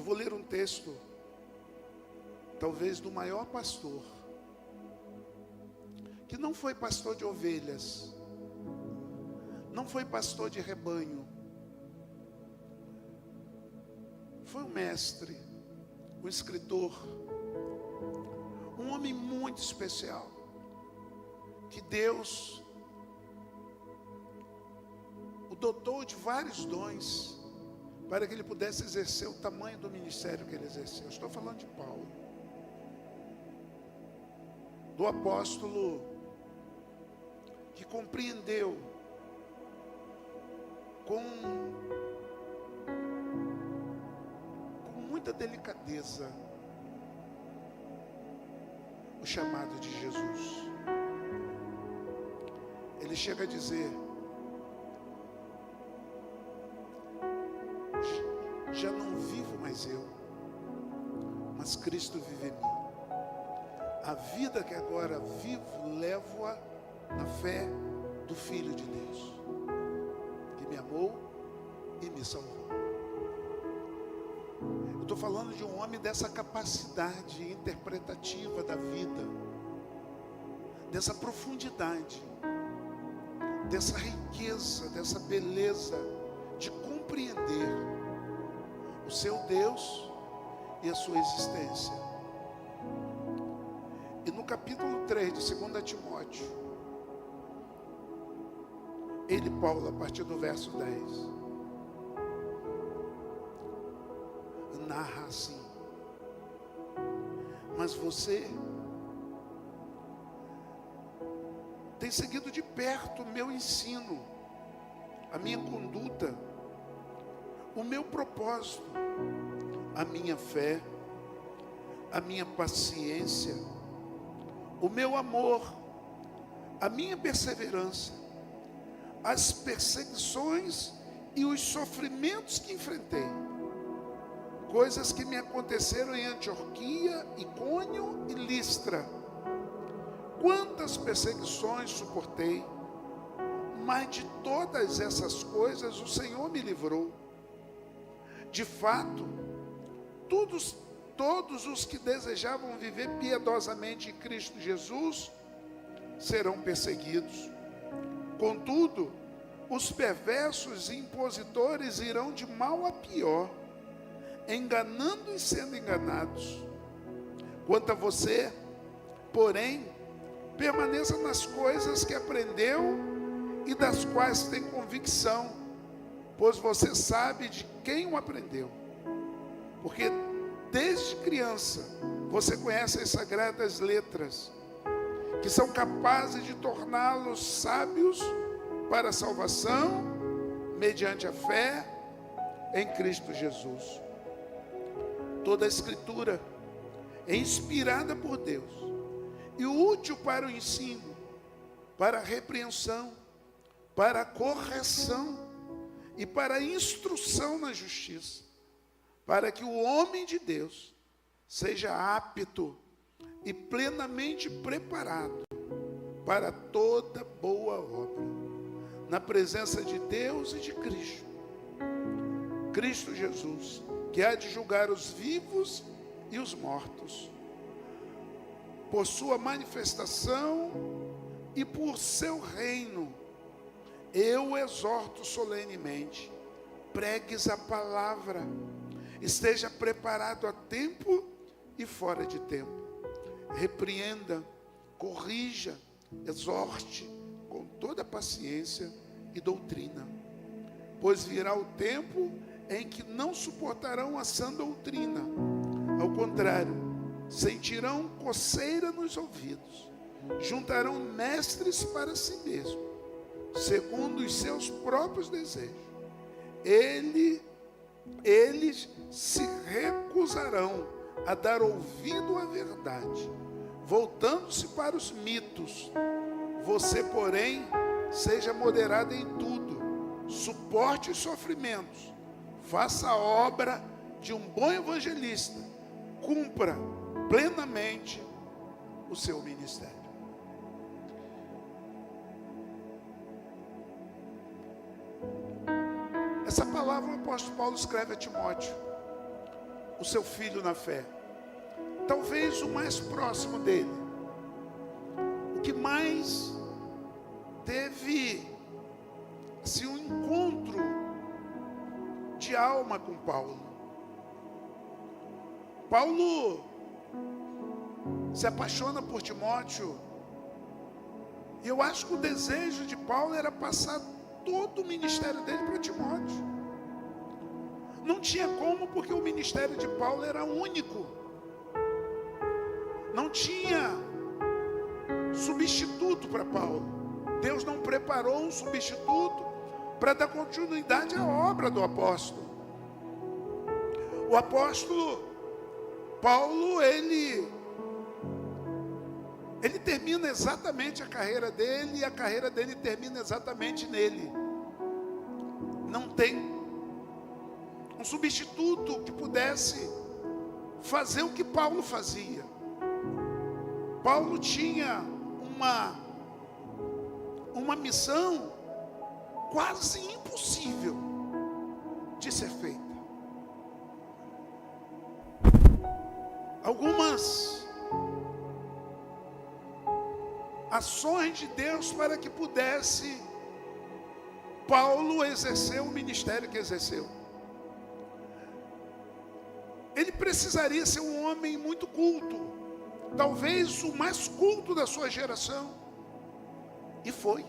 vou ler um texto, talvez do maior pastor, que não foi pastor de ovelhas, não foi pastor de rebanho, foi um mestre, um escritor, um homem muito especial, que Deus o dotou de vários dons, para que ele pudesse exercer o tamanho do ministério que ele exerceu. Eu estou falando de Paulo, do apóstolo que compreendeu com muita delicadeza o chamado de Jesus. Ele chega a dizer: já não vivo mais eu, mas Cristo vive em mim. A vida que agora vivo, levo-a na fé do Filho de Deus, que me amou e me salvou. Eu estou falando de um homem dessa capacidade interpretativa da vida, dessa profundidade, dessa riqueza, dessa beleza de compreender o seu Deus e a sua existência. E no capítulo 3 de 2 Timóteo, ele, Paulo, a partir do verso 10, narra assim: mas você tem seguido de perto o meu ensino, a minha conduta, o meu propósito, a minha fé, a minha paciência, o meu amor, a minha perseverança, as perseguições e os sofrimentos que enfrentei, coisas que me aconteceram em Antioquia, Icônio e Listra. Quantas perseguições suportei, mas de todas essas coisas o Senhor me livrou. De fato, todos os que desejavam viver piedosamente em Cristo Jesus serão perseguidos. Contudo, os perversos e impositores irão de mal a pior, enganando e sendo enganados. Quanto a você, porém, permaneça nas coisas que aprendeu e das quais tem convicção, pois você sabe de quem o aprendeu. Porque desde criança você conhece as sagradas letras, que são capazes de torná-los sábios para a salvação, mediante a fé em Cristo Jesus. Toda a Escritura é inspirada por Deus e útil para o ensino, para a repreensão, para a correção e para a instrução na justiça, para que o homem de Deus seja apto e plenamente preparado para toda boa obra, na presença de Deus e de Cristo. Cristo Jesus, que há de julgar os vivos e os mortos, por sua manifestação e por seu reino. Eu exorto solenemente: pregues a palavra, esteja preparado a tempo e fora de tempo, repreenda, corrija, exorte com toda paciência e doutrina, pois virá o tempo em que não suportarão a sã doutrina, ao contrário, sentirão coceira nos ouvidos, juntarão mestres para si mesmos, segundo os seus próprios desejos. Eles se recusarão a dar ouvido à verdade, voltando-se para os mitos. Você, porém, seja moderado em tudo, suporte os sofrimentos, faça a obra de um bom evangelista, cumpra plenamente o seu ministério. Essa palavra o apóstolo Paulo escreve a Timóteo, o seu filho na fé, talvez o mais próximo dele, o que mais teve assim, um encontro de alma com Paulo. Paulo se apaixona por Timóteo, e eu acho que o desejo de Paulo era passar todo o ministério dele para Timóteo. Não tinha como, porque o ministério de Paulo era único. Não tinha substituto para Paulo. Deus não preparou um substituto para dar continuidade à obra do apóstolo. O apóstolo Paulo, ele termina exatamente a carreira dele, e a carreira dele termina exatamente nele. Não tem um substituto que pudesse fazer o que Paulo fazia. Paulo tinha uma missão quase impossível de ser feita. Algumas ações de Deus para que pudesse Paulo exercer o ministério que exerceu. Ele precisaria ser um homem muito culto, talvez o mais culto da sua geração, e foi.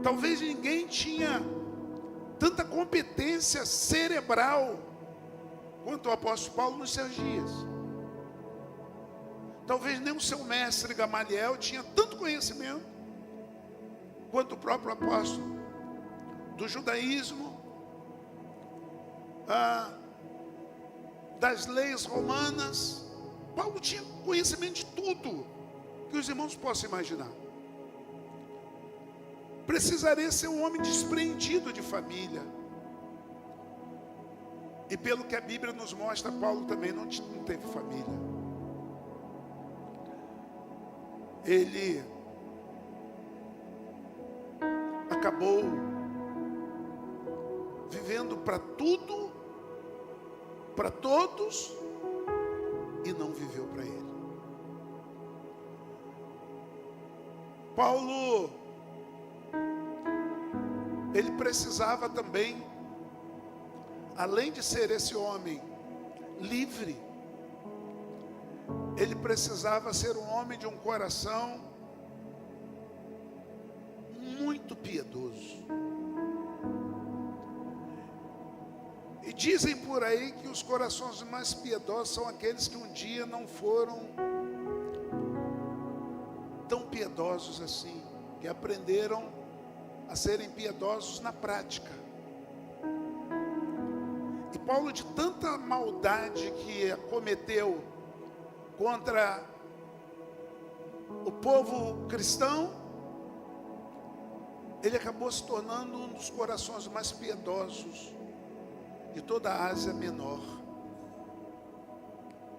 Talvez ninguém tinha tanta competência cerebral quanto o apóstolo Paulo nos seus dias. Talvez nem o seu mestre Gamaliel tinha tanto conhecimento quanto o próprio apóstolo do judaísmo, das leis romanas. Paulo tinha conhecimento de tudo que os irmãos possam imaginar. Precisaria ser um homem desprendido de família. E pelo que a Bíblia nos mostra, Paulo também não teve família. Ele acabou vivendo para tudo, para todos, e não viveu para ele. Paulo, ele precisava também, além de ser esse homem livre, ele precisava ser um homem de um coração muito piedoso. E dizem por aí que os corações mais piedosos são aqueles que um dia não foram tão piedosos assim, que aprenderam a serem piedosos na prática. E Paulo, de tanta maldade que cometeu contra o povo cristão, ele acabou se tornando um dos corações mais piedosos de toda a Ásia Menor,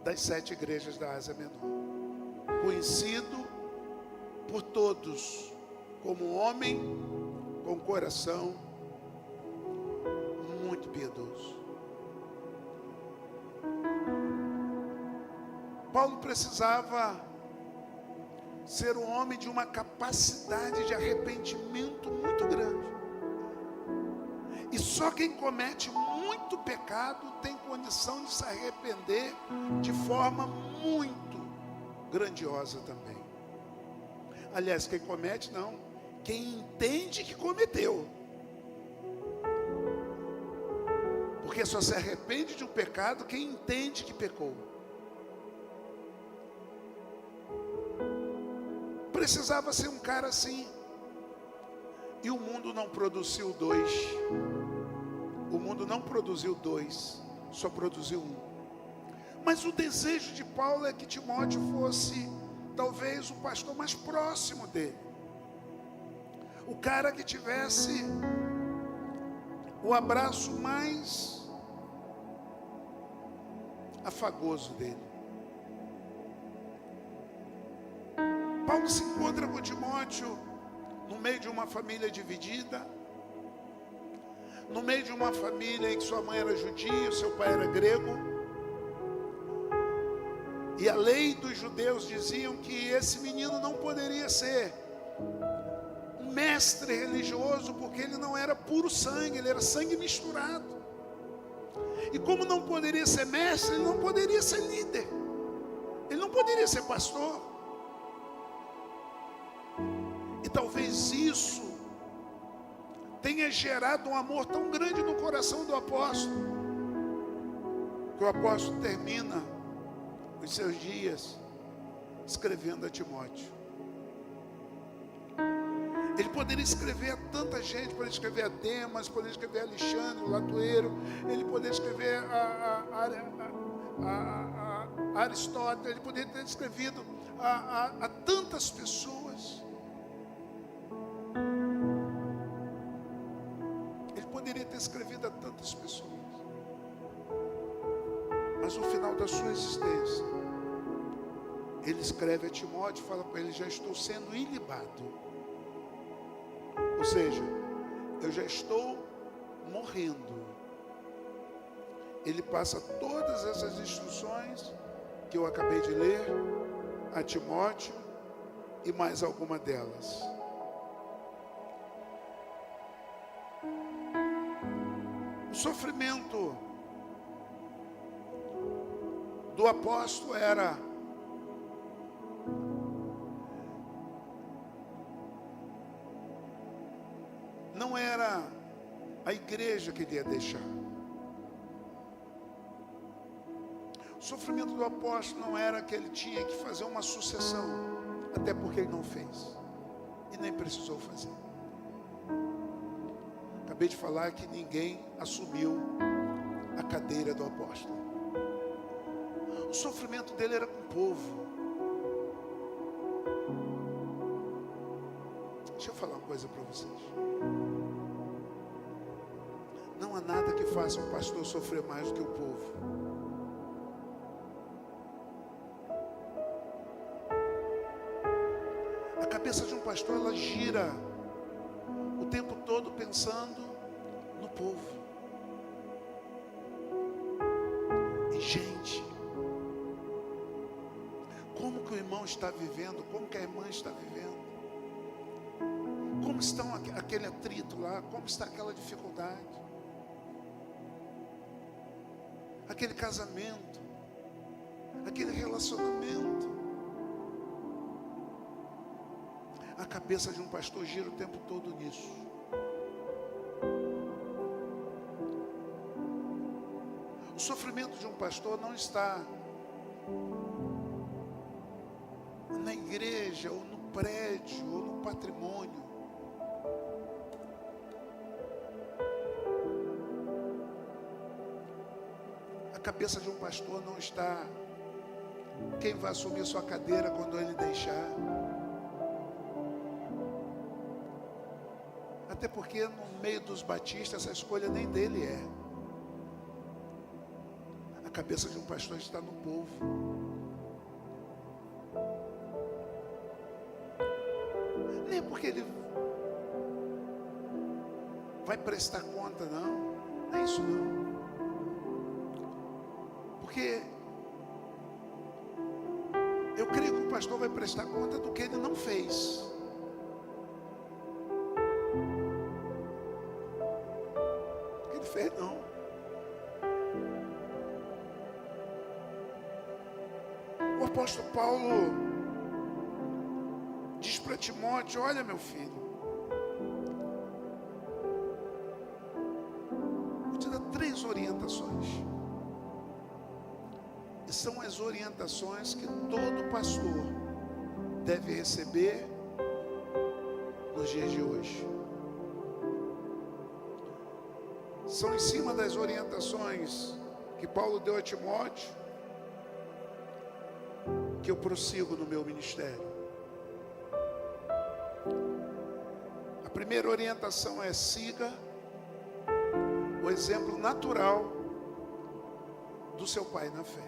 das 7 igrejas da Ásia Menor, conhecido por todos como um homem com coração muito piedoso. Paulo precisava ser um homem de uma capacidade de arrependimento muito grande. E só quem comete muito pecado tem condição de se arrepender de forma muito grandiosa também. Aliás, quem comete não, quem entende que cometeu. Porque só se arrepende de um pecado quem entende que pecou. Precisava ser um cara assim. E o mundo não produziu 2. O mundo não produziu 2, só produziu 1. Mas o desejo de Paulo é que Timóteo fosse talvez o pastor mais próximo dele, o cara que tivesse o abraço mais afagoso dele. Paulo se encontra com Timóteo no meio de uma família dividida. no meio de uma família em que sua mãe era judia, seu pai era grego, e a lei dos judeus diziam que esse menino não poderia ser um mestre religioso, porque ele não era puro sangue, ele era sangue misturado. E como não poderia ser mestre, ele não poderia ser líder, ele não poderia ser pastor. E talvez isso tenha gerado um amor tão grande no coração do apóstolo, que o apóstolo termina os seus dias escrevendo a Timóteo. Ele poderia escrever a tanta gente, poderia escrever a Demas, poderia escrever a Alexandre, o Latoeiro, ele poderia escrever a Aristóteles, ele poderia ter escrevido a tantas pessoas. Ele poderia ter escrevido a tantas pessoas. Mas no final da sua existência, ele escreve a Timóteo e fala para ele: já estou sendo ilibado. Ou seja, eu já estou morrendo. Ele passa todas essas instruções que eu acabei de ler a Timóteo e mais alguma delas. O sofrimento do apóstolo não era a igreja que ele ia deixar. O sofrimento do apóstolo não era que ele tinha que fazer uma sucessão, até porque ele não fez e nem precisou fazer. Acabei de falar que ninguém assumiu a cadeira do apóstolo. O sofrimento dele era com o povo. Deixa eu falar uma coisa para vocês. Não há nada que faça um pastor sofrer mais do que o povo. A cabeça de um pastor, ela gira o tempo todo pensando no povo. E gente, como que o irmão está vivendo, como que a irmã está vivendo, como está aquele atrito lá, como está aquela dificuldade, aquele casamento, aquele relacionamento. A cabeça de um pastor gira o tempo todo nisso. O sofrimento de um pastor não está na igreja, ou no prédio, ou no patrimônio. A cabeça de um pastor não está quem vai assumir sua cadeira quando ele deixar. Até porque no meio dos batistas essa escolha nem dele é. A cabeça de um pastor está no povo. Nem porque ele vai prestar conta, não. Não é isso não. Porque eu creio que o pastor vai prestar conta do que ele não fez. O que ele fez não. O apóstolo Paulo diz para Timóteo: olha, meu filho, vou te dar 3 orientações. E são as orientações que todo pastor deve receber nos dias de hoje. São em cima das orientações que Paulo deu a Timóteo que eu prossigo no meu ministério. A primeira orientação é: siga o exemplo natural do seu pai na fé.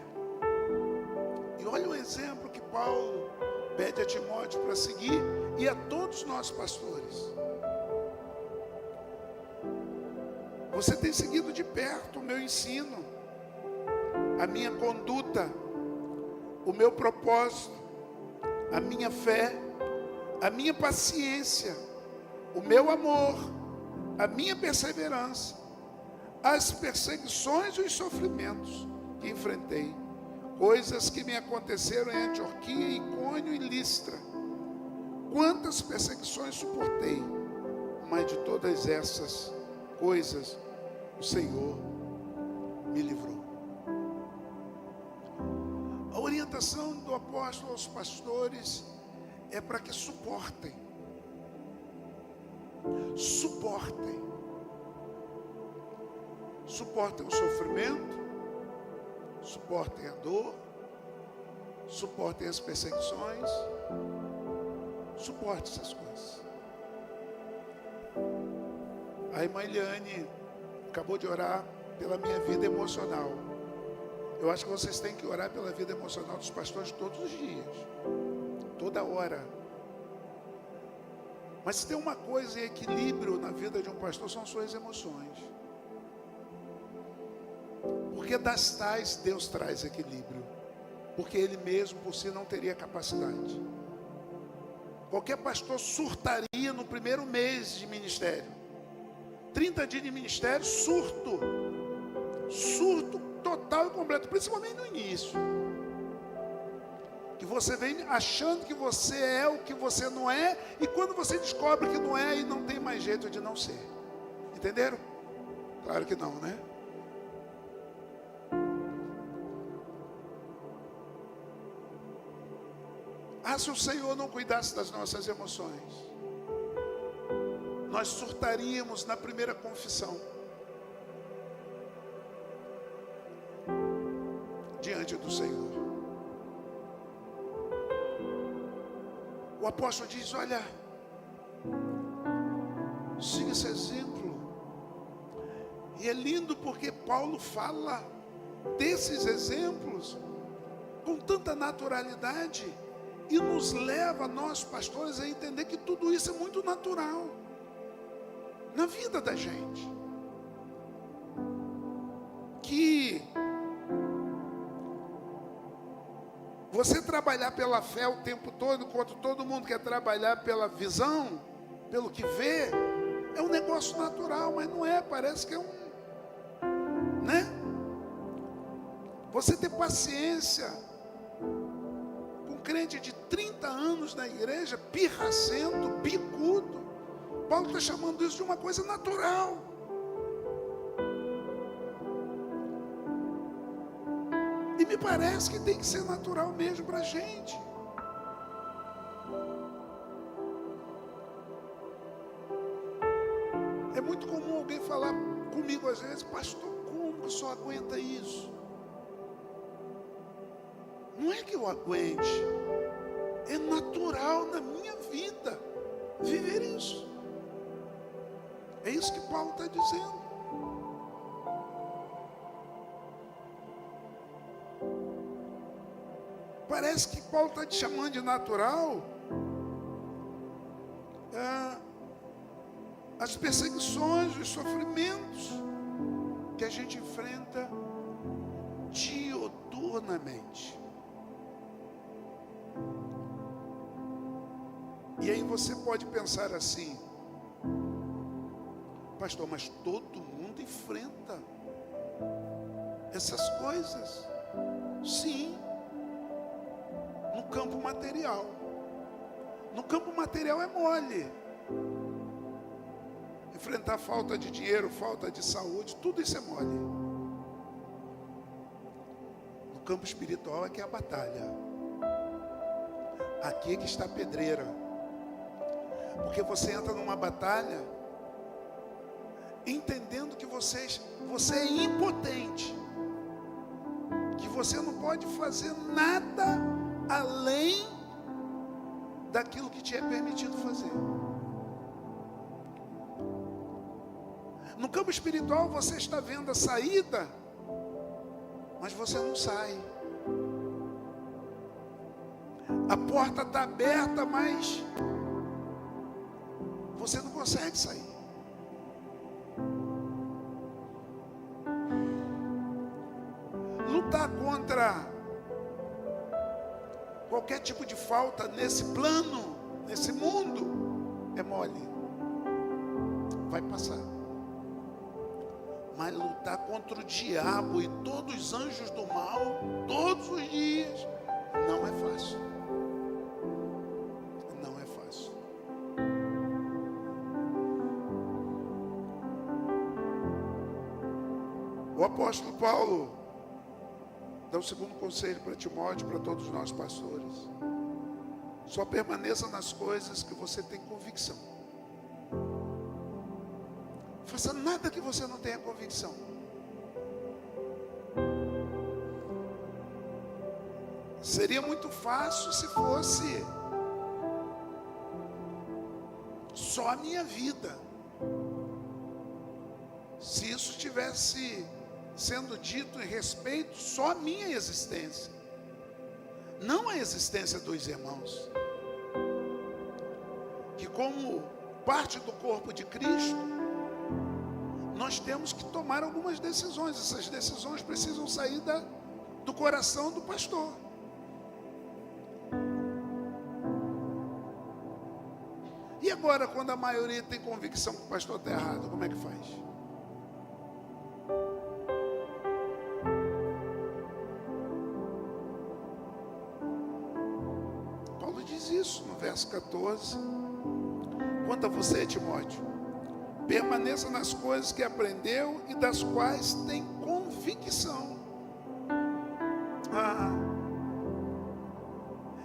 E olha o exemplo que Paulo pede a Timóteo para seguir, e a todos nós pastores. Você tem seguido de perto o meu ensino, a minha conduta, o meu propósito, a minha fé, a minha paciência, o meu amor, a minha perseverança, as perseguições e os sofrimentos que enfrentei, coisas que me aconteceram em Antioquia, Icônio e Listra. Quantas perseguições suportei, mas de todas essas coisas o Senhor me livrou. A orientação do apóstolo aos pastores é para que suportem. Suportem o sofrimento, suportem a dor, suportem as perseguições, suportem essas coisas. A irmã Eliane acabou de orar pela minha vida emocional. Eu acho que vocês têm que orar pela vida emocional dos pastores todos os dias, toda hora. Mas se tem uma coisa em equilíbrio na vida de um pastor, são suas emoções. Porque das tais Deus traz equilíbrio. Porque Ele mesmo por si não teria capacidade. Qualquer pastor surtaria no primeiro mês de ministério. 30 dias de ministério, surto. Surto total e completo, principalmente no início. Que você vem achando que você é o que você não é, e quando você descobre que não é, aí não tem mais jeito de não ser. Entenderam? Claro que não, né? Ah, se o Senhor não cuidasse das nossas emoções, nós surtaríamos na primeira confissão, diante do Senhor. O apóstolo diz: olha, siga esse exemplo. E é lindo porque Paulo fala desses exemplos com tanta naturalidade e nos leva, nós pastores, a entender que tudo isso é muito natural na vida da gente. Que você trabalhar pela fé o tempo todo, enquanto todo mundo quer trabalhar pela visão, pelo que vê, é um negócio natural, mas não é, parece que é né? Você ter paciência com um crente de 30 anos na igreja, pirracento, bicudo, Paulo está chamando isso de uma coisa natural. E me parece que tem que ser natural mesmo para a gente. É muito comum alguém falar comigo às vezes: pastor, como que o senhor aguenta isso? Não é que eu aguente, é natural na minha vida viver isso. É isso que Paulo está dizendo. Parece que Paulo está te chamando de natural as perseguições, os sofrimentos que a gente enfrenta diuturnamente. E aí você pode pensar assim: pastor, mas todo mundo enfrenta essas coisas. Sim, no campo material. No campo material é mole. Enfrentar falta de dinheiro, falta de saúde, tudo isso é mole. No campo espiritual é que é a batalha. Aqui é que está a pedreira. Porque você entra numa batalha entendendo que você é impotente, que você não pode fazer nada além daquilo que te é permitido fazer. No campo espiritual você está vendo a saída, mas você não sai. A porta está aberta, mas você não consegue sair. lutar contra qualquer tipo de falta nesse plano, nesse mundo, é mole. Vai passar. Mas lutar contra o diabo e todos os anjos do mal, todos os dias, não é fácil. Não é fácil. O apóstolo Paulo dá o segundo conselho para Timóteo, para todos nós pastores. Só permaneça nas coisas que você tem convicção. Faça nada que você não tenha convicção. Seria muito fácil se fosse só a minha vida. Se isso estivesse sendo dito em respeito só à minha existência, não a existência dos irmãos, que como parte do corpo de Cristo, nós temos que tomar algumas decisões. Essas decisões precisam sair do coração do pastor. E agora, quando a maioria tem convicção que o pastor está errado, como é que faz? Paulo diz isso no verso 14. Quanto a você, Timóteo, permaneça nas coisas que aprendeu e das quais tem convicção.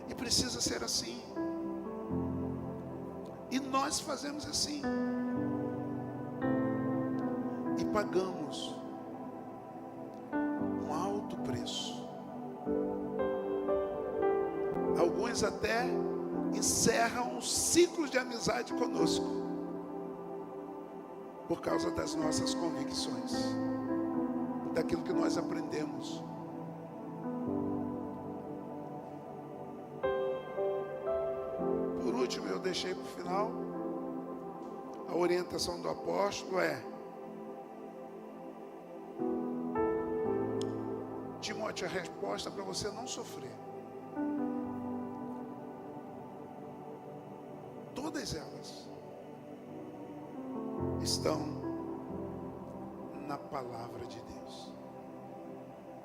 E precisa ser assim. E nós fazemos assim. E pagamos um alto preço. Alguns até encerram os ciclos de amizade conosco por causa das nossas convicções, daquilo que nós aprendemos. Por último, eu deixei para o final, a orientação do apóstolo é: Timóteo, a resposta para você não sofrer. Todas elas estão na palavra de Deus.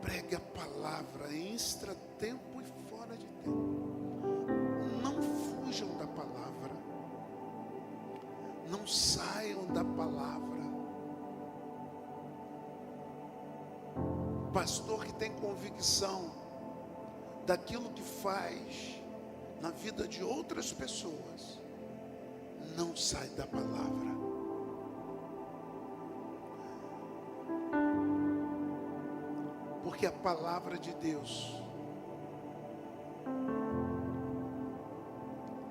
Pregue a palavra extra tempo e fora de tempo. Não fujam da palavra. Não saiam da palavra. Pastor que tem convicção daquilo que faz na vida de outras pessoas, não sai da palavra. Porque a palavra de Deus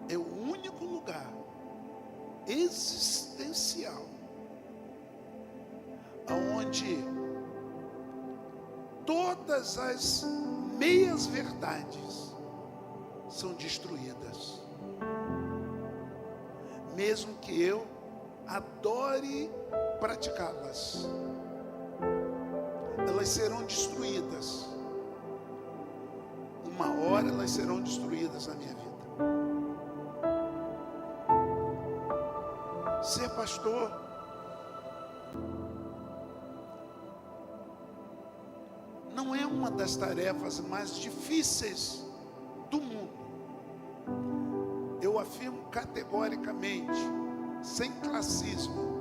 é o único lugar existencial aonde todas as meias verdades são destruídas. Mesmo que eu adore praticá-las, elas serão destruídas. Uma hora elas serão destruídas na minha vida. Ser pastor não é uma das tarefas mais difíceis do mundo. Eu afirmo categoricamente, sem classismo,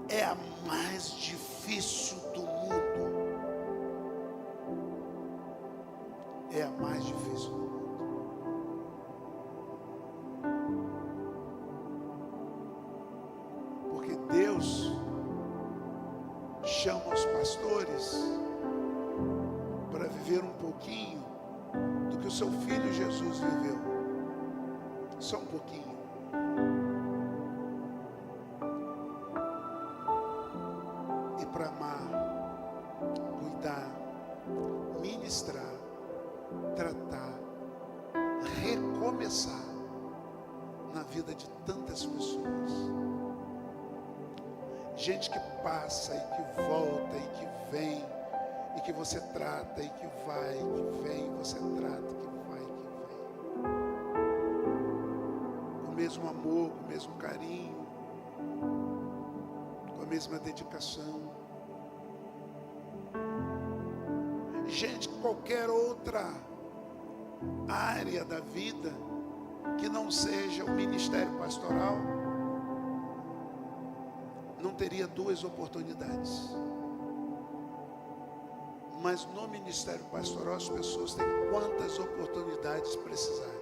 é a mais difícil do mundo. É a mais difícil do mundo. Porque Deus chama os pastores para viver um pouquinho do que o seu filho Jesus viveu. Só um pouquinho. E para amar, cuidar, ministrar, tratar, recomeçar na vida de tantas pessoas. Gente que passa e que volta e que vem e que você trata e que vai, que vem, você trata, que vai, que vem. Com o mesmo amor, com o mesmo carinho, com a mesma dedicação. Gente, qualquer outra área da vida que não seja o ministério pastoral, não teria duas oportunidades. Mas no ministério pastoral as pessoas têm quantas oportunidades precisarem.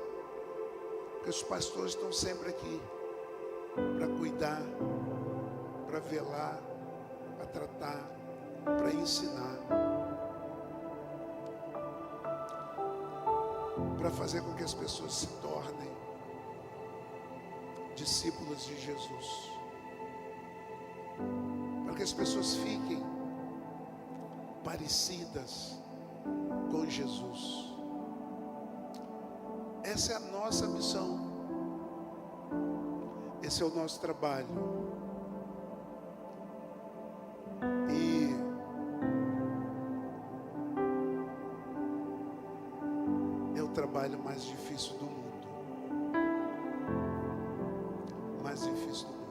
Porque os pastores estão sempre aqui para cuidar, para velar, para tratar, para ensinar, para fazer com que as pessoas se tornem discípulos de Jesus, para que as pessoas fiquem parecidas com Jesus. Essa é a nossa missão, esse é o nosso trabalho. E é o trabalho mais difícil do mundo, mais difícil do mundo.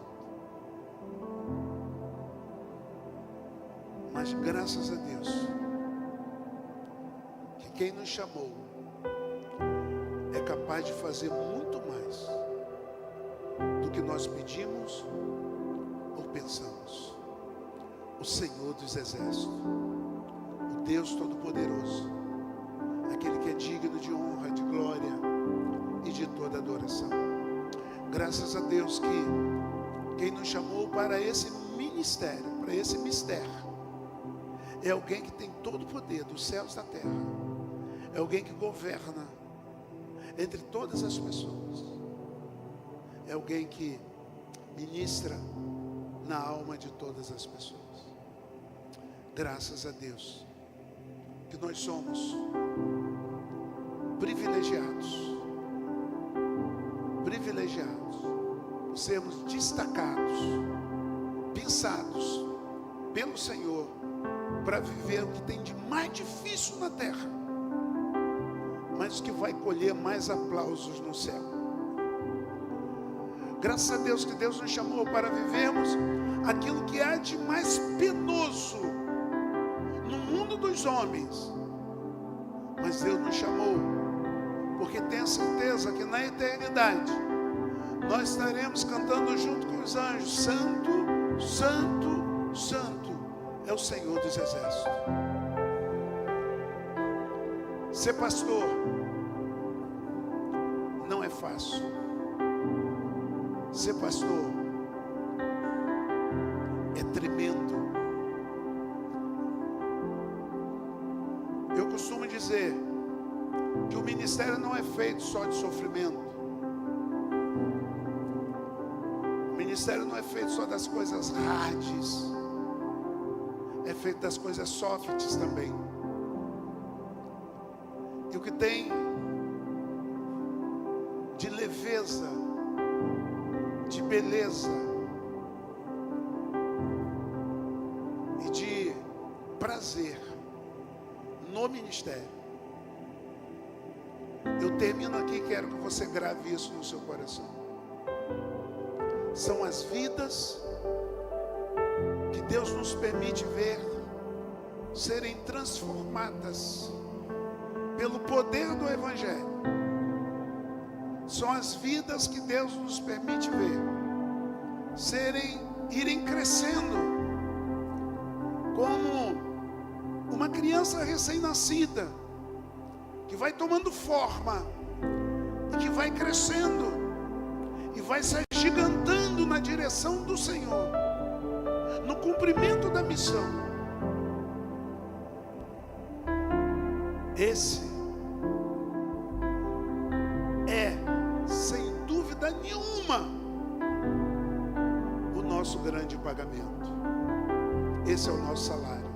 Mas graças a Deus, que quem nos chamou é capaz de fazer muito mais do que nós pedimos ou pensamos. O Senhor dos Exércitos, o Deus Todo-Poderoso, aquele que é digno de honra, de glória e de toda adoração. Graças a Deus que quem nos chamou para esse ministério, para esse mistério, é alguém que tem todo o poder dos céus e da terra. É alguém que governa entre todas as pessoas. É alguém que ministra na alma de todas as pessoas. Graças a Deus que nós somos privilegiados por sermos destacados, pensados pelo Senhor para viver o que tem de mais difícil na terra, mas o que vai colher mais aplausos no céu. Graças a Deus que Deus nos chamou para vivermos aquilo que há de mais penoso no mundo dos homens, mas Deus nos chamou porque tem a certeza que na eternidade nós estaremos cantando junto com os anjos: Santo, Santo, Santo é o Senhor dos Exércitos. Ser pastor não é fácil. Ser pastor é tremendo. Eu costumo dizer que o ministério não é feito só de sofrimento. O ministério não é feito só das coisas hards. É feito das coisas softs também. E o que tem de leveza, de beleza e de prazer no ministério. Eu termino aqui e quero que você grave isso no seu coração. São as vidas que Deus nos permite ver serem transformadas pelo poder do Evangelho. São as vidas que Deus nos permite ver irem crescendo como uma criança recém-nascida, que vai tomando forma e que vai crescendo e vai se agigantando na direção do Senhor, no cumprimento da missão. Esse é, sem dúvida nenhuma, o nosso grande pagamento. Esse é o nosso salário.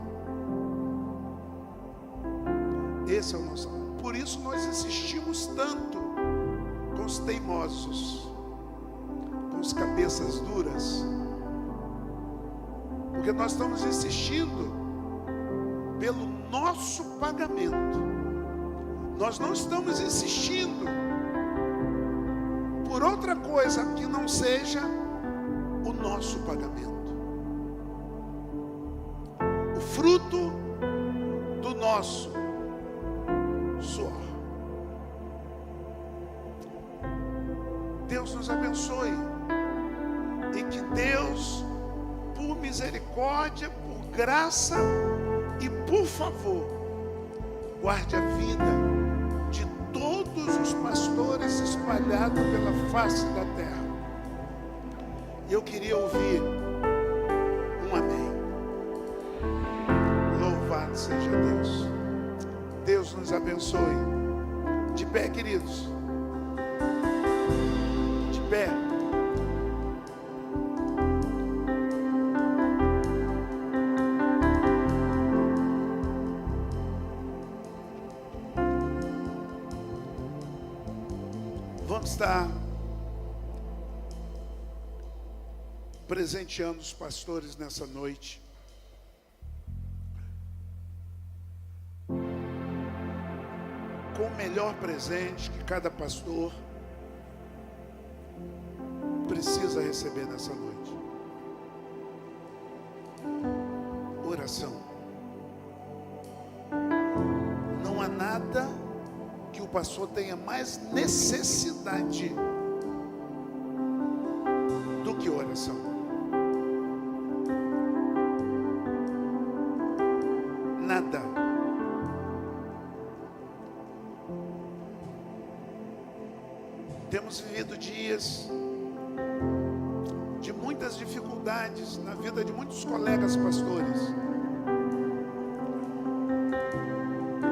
Esse é o nosso salário. Por isso nós insistimos tanto com os teimosos, com os cabeças duras, porque nós estamos insistindo pelo nosso pagamento. Nós não estamos insistindo por outra coisa que não seja o nosso pagamento. O fruto do nosso suor. Deus nos abençoe. E que Deus, por misericórdia, por graça e por favor, guarde a vida de todos os pastores espalhados pela face da terra. Eu queria ouvir um amém. Louvado seja Deus. Deus nos abençoe. De pé, queridos. De pé. Vamos estar presenteando os pastores nessa noite. Com o melhor presente que cada pastor precisa receber nessa noite. Oração. Não há nada que o pastor tenha mais necessidade do que oração. Nada. Temos vivido dias de muitas dificuldades na vida de muitos colegas pastores.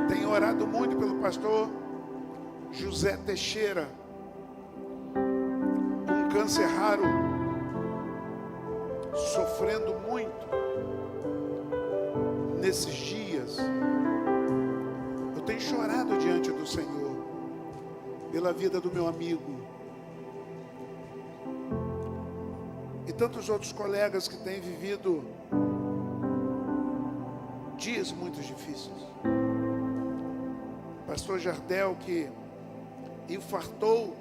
Tenho orado muito pelo pastor José Teixeira, com câncer raro, sofrendo muito nesses dias. Eu tenho chorado diante do Senhor pela vida do meu amigo e tantos outros colegas que têm vivido dias muito difíceis. Pastor Jardel, que infartou,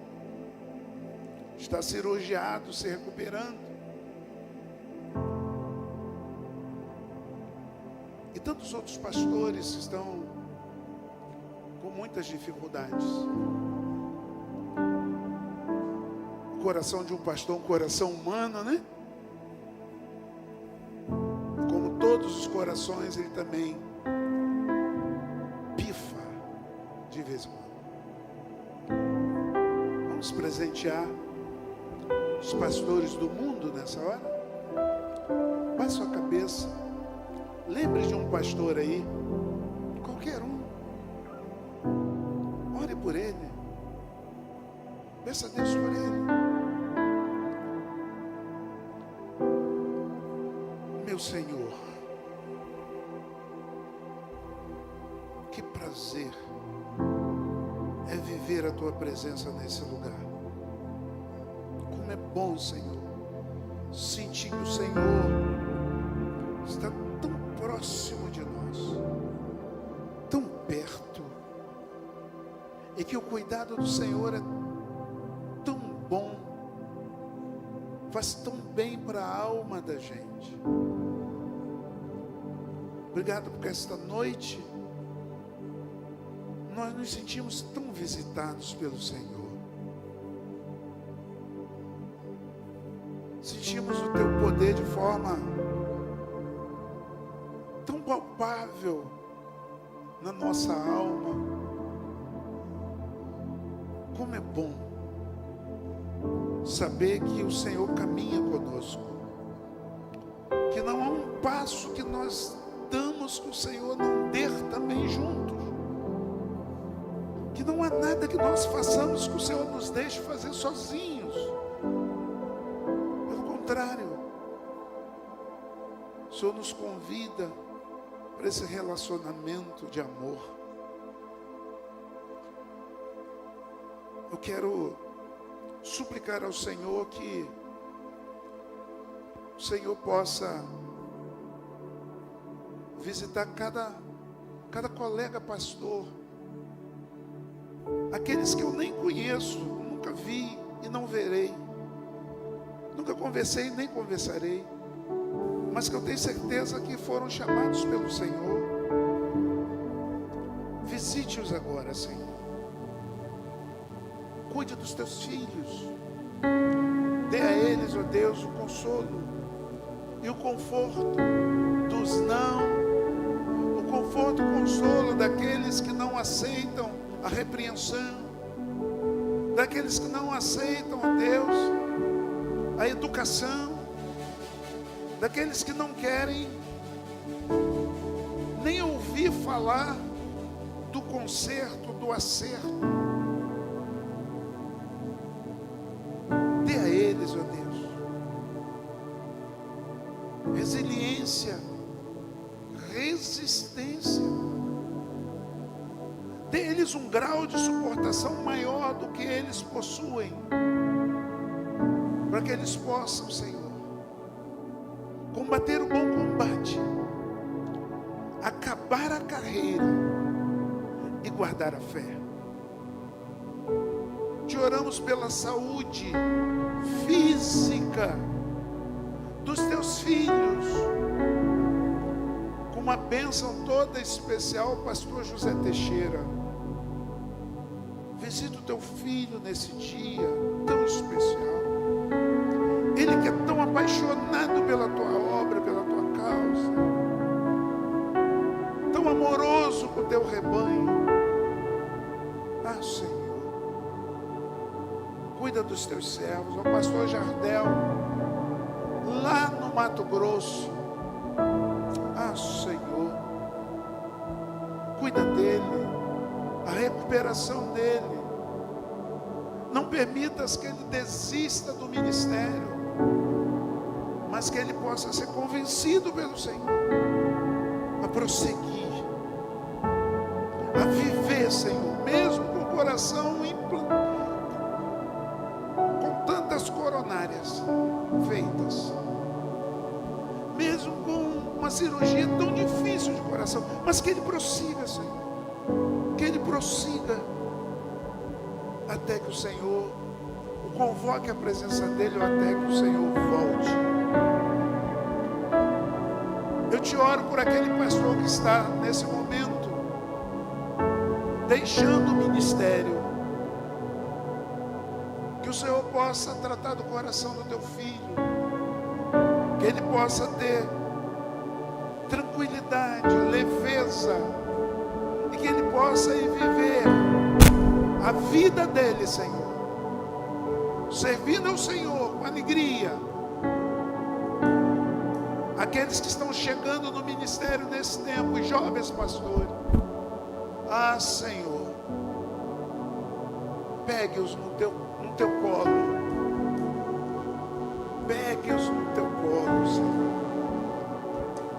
está cirurgiado, se recuperando. E tantos outros pastores estão com muitas dificuldades. O coração de um pastor é um coração humano, né? Como todos os corações, ele também pifa de vez em quando. Vamos presentear os pastores do mundo nessa hora. Baixe sua cabeça. Lembre de um pastor aí, qualquer um. Ore por ele. Peça a Deus por ele. Meu Senhor, que prazer é viver a Tua presença nesse lugar. Como é bom, Senhor, sentir que o Senhor está tão próximo de nós, tão perto, e que o cuidado do Senhor é tão bom, faz tão bem para a alma da gente. Obrigado porque esta noite nós nos sentimos tão visitados pelo Senhor. Sentimos o Teu poder de forma tão palpável na nossa alma. Como é bom saber que o Senhor caminha conosco. Que não há um passo que nós damos que o Senhor não dê também juntos. Que não há nada que nós façamos que o Senhor nos deixe fazer sozinhos. Pelo contrário, o Senhor nos convida para esse relacionamento de amor. Eu quero suplicar ao Senhor que o Senhor possa visitar cada cada colega pastor, aqueles que eu nem conheço, nunca vi e não verei, nunca conversei e nem conversarei, mas que eu tenho certeza que foram chamados pelo Senhor. Visite-os agora, Senhor. Cuide dos teus filhos. Dê a eles, ó Deus, o consolo e o conforto dos não, o conforto e o consolo daqueles que não aceitam a repreensão, daqueles que não aceitam, ó Deus, a educação, daqueles que não querem nem ouvir falar do conserto, do acerto. Dê a eles, ó Deus, resiliência, resistência. Dê a eles um grau de suportação maior do que eles possuem, para que eles possam, Senhor, combater o bom combate, acabar a carreira e guardar a fé. Te oramos pela saúde física dos teus filhos, com uma bênção toda especial, pastor José Teixeira. Visita o teu filho nesse dia tão especial. Ele que é tão apaixonado pela tua obra, pela tua causa, tão amoroso com o teu rebanho. Ah, Senhor, cuida dos teus servos, o pastor Jardel, lá no Mato Grosso. Ah, Senhor, cuida dele, a recuperação dele. Não permitas que ele desista do ministério, mas que ele possa ser convencido pelo Senhor a prosseguir, a viver, Senhor, mesmo com o coração com tantas coronárias feitas, mesmo com uma cirurgia tão difícil de coração, mas que ele prossiga, Senhor, que ele prossiga até que o Senhor o convoque à presença dele, ou até que o Senhor volte. Eu te oro por aquele pastor que está nesse momento deixando o ministério, que o Senhor possa tratar do coração do teu filho, que ele possa ter tranquilidade, leveza, e que ele possa ir viver a vida dele, Senhor, servindo ao Senhor com alegria. Aqueles que estão chegando no ministério nesse tempo, os jovens pastores, ah, Senhor, pegue-os no teu colo, pegue-os no teu colo, Senhor.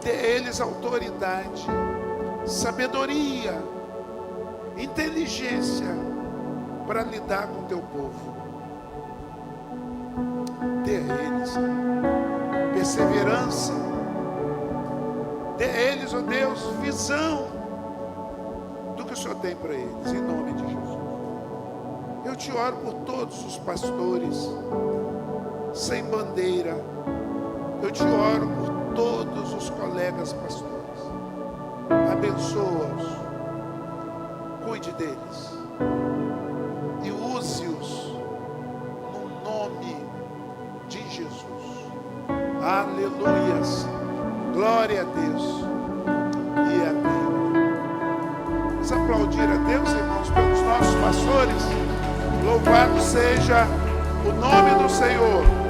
Dê a eles autoridade, sabedoria, inteligência para lidar com o teu povo. Dê a eles perseverança, dê a eles, ó Deus, visão do que o Senhor tem para eles, em nome de Jesus. Eu te oro por todos os pastores sem bandeira, eu te oro por todos os colegas pastores, abençoa-os, cuide deles e use-os no nome de Jesus. Aleluias, glória a Deus e amém. Vamos aplaudir a Deus, irmãos, pelos nossos pastores. Louvado seja o nome do Senhor.